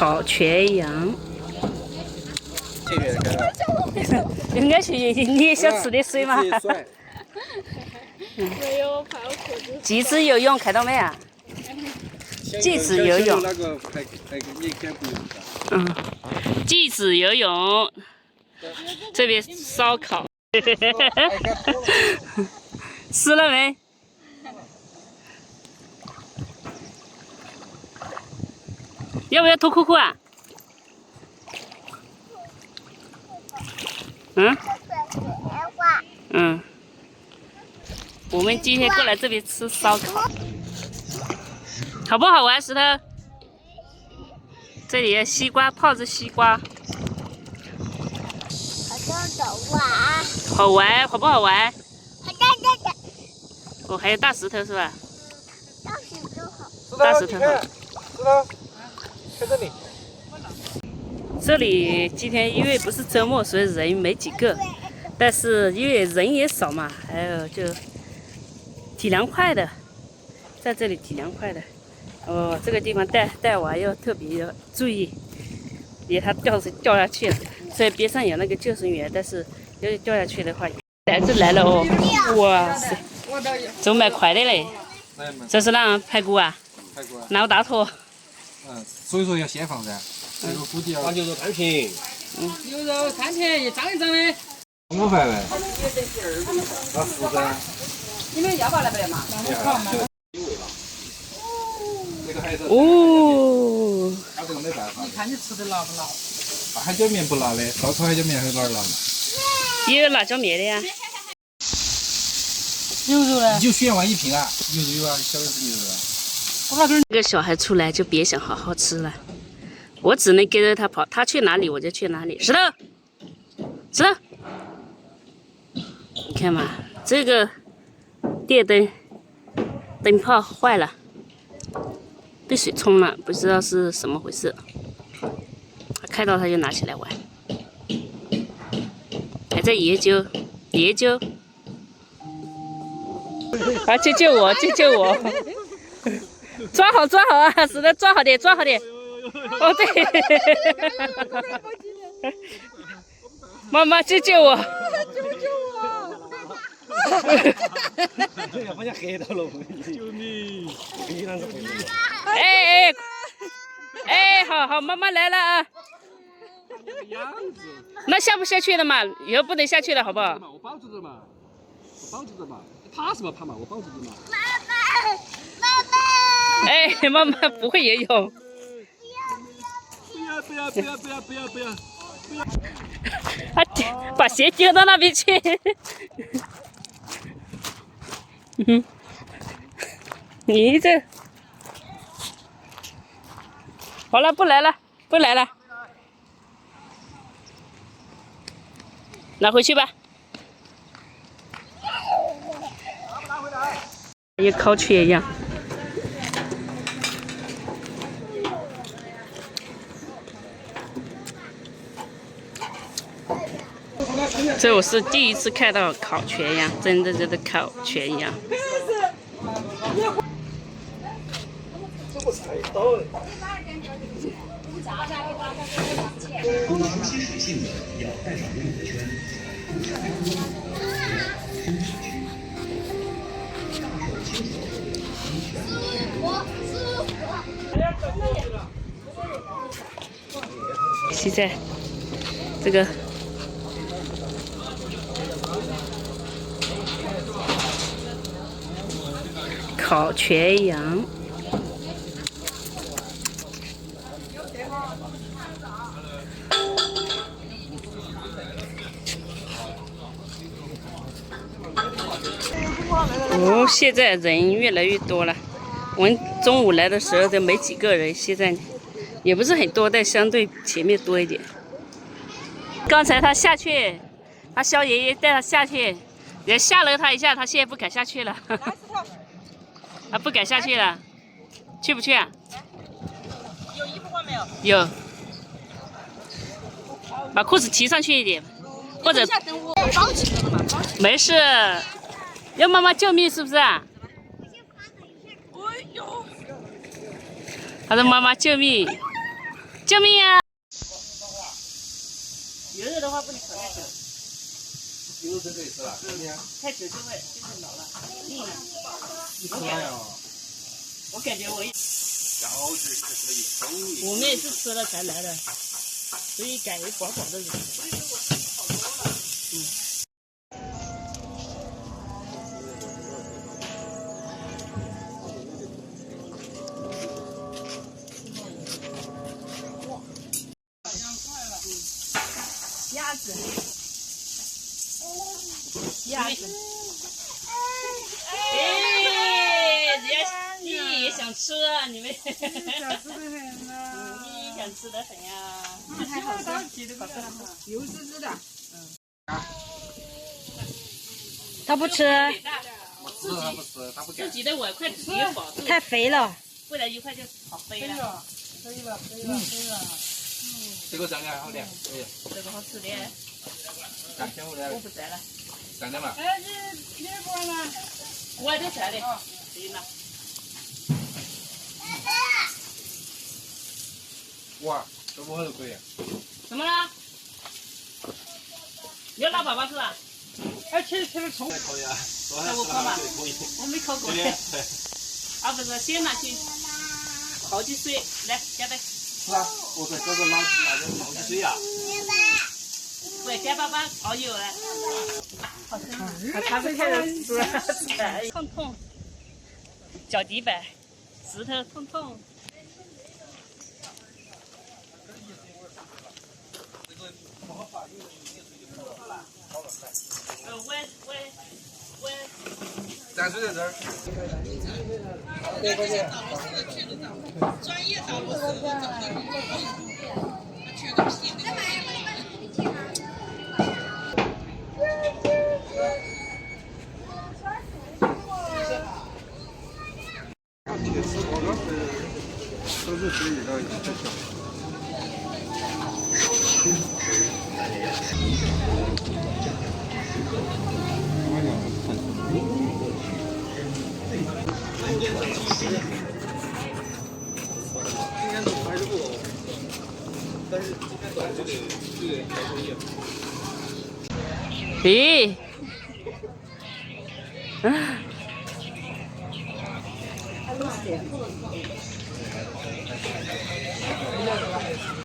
烤全羊。应该去捏小吃的水嘛。没有怕我裤子。机智游泳看到没啊？机智游泳。那个还你敢不用的？机智游泳。这边烧烤。湿了没？要不要脱裤裤啊？我们今天过来这边吃烧烤，好不好玩？石头，这里西瓜泡着西瓜，好玩，好不好玩？哦，还有大石头是吧？大石头好。石头，看这里。这里今天因为不是周末，所以人没几个，但是因为人也少嘛，还有就挺凉快的，在这里挺凉快的。哦，这个地方带娃要特别要注意，别他掉下去了。所以边上有那个救生员，但是要是掉下去的话，袋子来了哦，哇塞，走卖快的嘞。这是哪排骨啊？排骨啊。老大坨。所以说要先放噻。这个估计要。把牛肉摊平。牛肉摊平，一张一张的。我饭嘞。那是噻。你们要不要来不来嘛？这个还是。哦。他这个没办法。你看你吃的辣不辣？海椒面不辣的，烧烤海椒面还有哪儿辣嘛？也有辣椒面的呀。牛肉呢？你就选完一瓶啊，牛肉有啊，小的是牛肉啊。这个小孩出来就别想好好吃了，我只能跟着他跑，他去哪里我就去哪里。石头，石头，你看嘛，这个电灯泡坏了，被水冲了，不知道是什么回事。他看到他就拿起来玩，还在研究。啊！救我！抓好啊！石头抓好点！哦对，妈妈救我！要把你黑到了！救命！哎，好，妈妈来了啊！那下不下去了嘛？以后不能下去了，好不好？我保住着嘛，他是嘛爬嘛，我保住着嘛。哎，妈妈不会游泳。不要！把鞋丢到那边去。你这好了，不来了，拿回去吧。也烤全羊。这我是第一次看到烤全羊，真的烤全羊。不熟悉水性的要带上游泳圈。现在这个烤全羊。哦，现在人越来越多了。我们中午来的时候都没几个人，现在也不是很多，但相对前面多一点。刚才他下去，他肖爷爷带他下去，人吓了他一下，他现在不敢下去了。他不敢下去了，去不去啊？有衣服换没有？有。把裤子提上去一点，或者没事。要妈妈救命是不是啊？他说妈妈救命，救命啊！牛肉的话不能烤太久，牛肉真可以吃了，今天太久就会老了，硬了。你吃完呀？我感觉我小只是可以我们也是吃了才来的，所以感觉饱饱的。鸭子，鸭子，哎，你也想吃啊？你们想吃的很啊！你想吃的很呀？太好吃了，油滋滋的。他不吃，不吃，他不吃，他不敢。自己的碗筷自己也饱住，太肥了。不然一块就跑飞了。可以了，可以了，可以了。这个蘸点好点，可以。这个好吃的，蘸全部的，我不蘸了，蘸点嘛。哎，你锅呢？锅都蘸的，行了。哇，这锅都可以。怎么了？你要拉粑粑是吧？哎，切了葱。可以啊，昨那我烤吧，可以。我没烤过。啊，不是，先拿去熬起水，来加杯。是啊，我对，这个拿点熬水呀。喂，加粑粑熬油来。好吃吗？他是开始吃，痛痛，脚底板，石头痛痛。蘸水在这儿。专业导播师找的，缺个屁。都是可以的，今天都还是不懂，但是今天懂就得交作业。咦？